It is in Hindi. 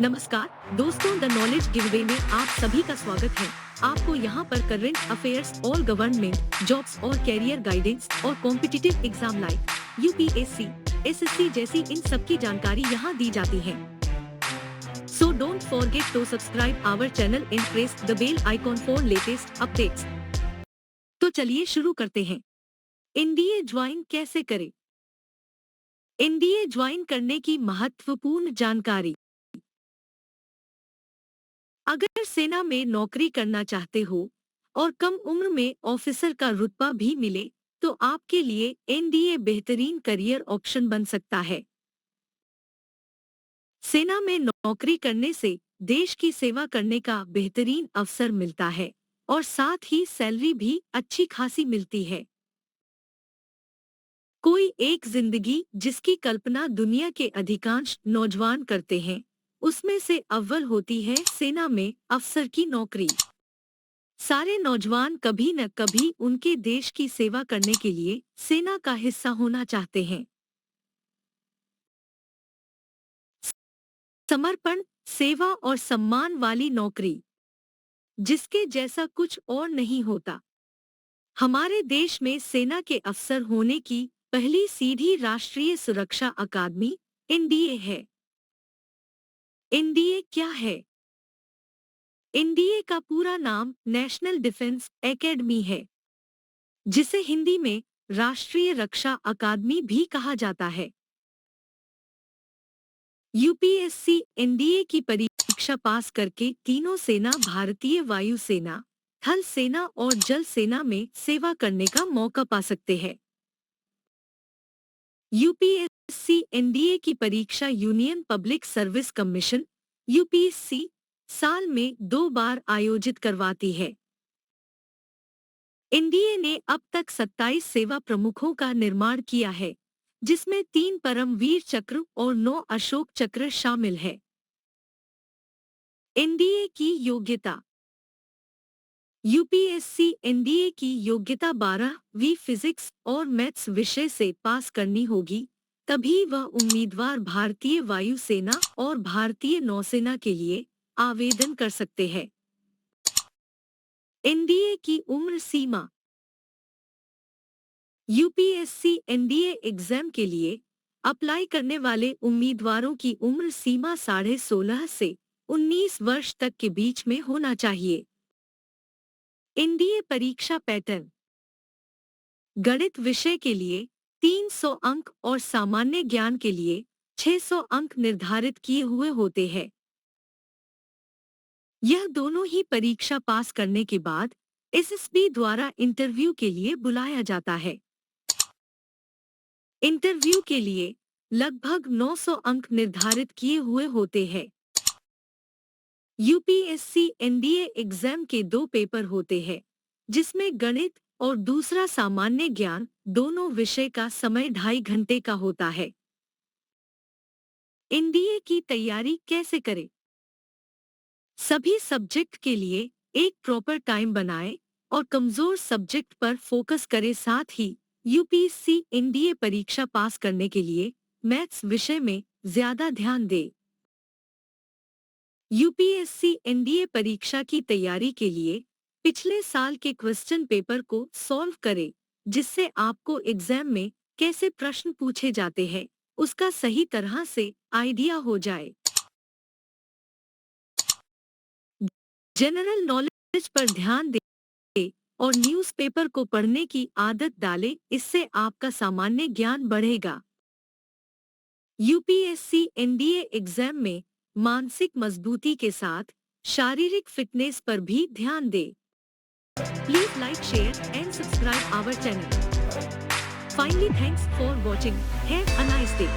नमस्कार दोस्तों, द नॉलेज गिवअवे में आप सभी का स्वागत है। आपको यहाँ पर करंट अफेयर्स और गवर्नमेंट जॉब्स और कैरियर गाइडेंस और competitive exam like UPSC, SSC जैसी इन सब की जानकारी यहाँ दी जाती है। So don't forget to subscribe our channel and press the bell icon for latest updates. तो चलिए शुरू करते हैं। एनडीए ज्वाइन कैसे करें? एनडीए ज्वाइन करने की महत्वपूर्ण जानकारी। अगर सेना में नौकरी करना चाहते हो और कम उम्र में ऑफिसर का रुतबा भी मिले, तो आपके लिए एनडीए बेहतरीन करियर ऑप्शन बन सकता है। सेना में नौकरी करने से देश की सेवा करने का बेहतरीन अवसर मिलता है और साथ ही सैलरी भी अच्छी खासी मिलती है। कोई एक जिंदगी जिसकी कल्पना दुनिया के अधिकांश नौजवान करते हैं, उसमें से अव्वल होती है सेना में अफसर की नौकरी। सारे नौजवान कभी न कभी उनके देश की सेवा करने के लिए सेना का हिस्सा होना चाहते हैं। समर्पण, सेवा और सम्मान वाली नौकरी, जिसके जैसा कुछ और नहीं होता। हमारे देश में सेना के अफसर होने की पहली सीढ़ी राष्ट्रीय सुरक्षा अकादमी एनडीए है। एनडीए क्या है? एनडीए का पूरा नाम नेशनल डिफेंस एकेडमी है, जिसे हिंदी में राष्ट्रीय रक्षा अकादमी भी कहा जाता है। यूपीएससी एनडीए की परीक्षा पास करके तीनों सेना, भारतीय वायु सेना, थल सेना और जल सेना में सेवा करने का मौका पा सकते हैं। यूपीएससी एनडीए की परीक्षा union public service commission UPSC साल में 2 बार आयोजित करवाती है। एनडीए ने अब तक 27 सेवा प्रमुखों का निर्माण किया है, जिसमें 3 परमवीर चक्र और 9 अशोक चक्र शामिल है। एनडीए की योग्यता। यूपीएससी एनडीए की योग्यता 12वीं फिजिक्स और मैथ्स विषय से पास करनी होगी, तभी वह उम्मीदवार भारतीय वायु सेना और भारतीय नौसेना के लिए आवेदन कर सकते हैं। एनडीए की उम्र सीमा। यूपीएससी एनडीए एग्जाम के लिए अप्लाई करने वाले उम्मीदवारों की उम्र सीमा 16.5 से 19 वर्ष तक के बीच में होना चाहिए। एनडीए परीक्षा पैटर्न। गणित विषय के लिए 300 अंक और सामान्य ज्ञान के लिए 600 अंक निर्धारित किए हुए होते हैं। यह दोनों ही परीक्षा पास करने के बाद एसएसबी द्वारा इंटरव्यू के लिए बुलाया जाता है। इंटरव्यू के लिए लगभग 900 अंक निर्धारित किए हुए होते हैं। यूपीएससी एनडीए एग्जाम के 2 पेपर होते हैं, जिसमें गणित और दूसरा सामान्य ज्ञान, दोनों विषय का समय 2.5 घंटे का होता है। एनडीए की तैयारी कैसे करें? सभी सब्जेक्ट के लिए एक प्रॉपर टाइम बनाएं और कमजोर सब्जेक्ट पर फोकस करें। साथ ही यूपीएससी एनडीए परीक्षा पास करने के लिए मैथ्स विषय में ज्यादा ध्यान दें। यूपीएससी एनडीए परीक्षा की तैयारी के लिए पिछले साल के क्वेश्चन पेपर को सॉल्व करें, जिससे आपको एग्जाम में कैसे प्रश्न पूछे जाते हैं उसका सही तरह से आइडिया हो जाए। जनरल नॉलेज पर ध्यान दें और न्यूज़पेपर को पढ़ने की आदत डालें, इससे आपका सामान्य ज्ञान बढ़ेगा। यूपीएससी एनडीए एग्जाम में मानसिक मजबूती के साथ शारीरिक फिटनेस पर भी ध्यान दें। Please like, share and subscribe our channel. Finally, thanks for watching. Have a nice day.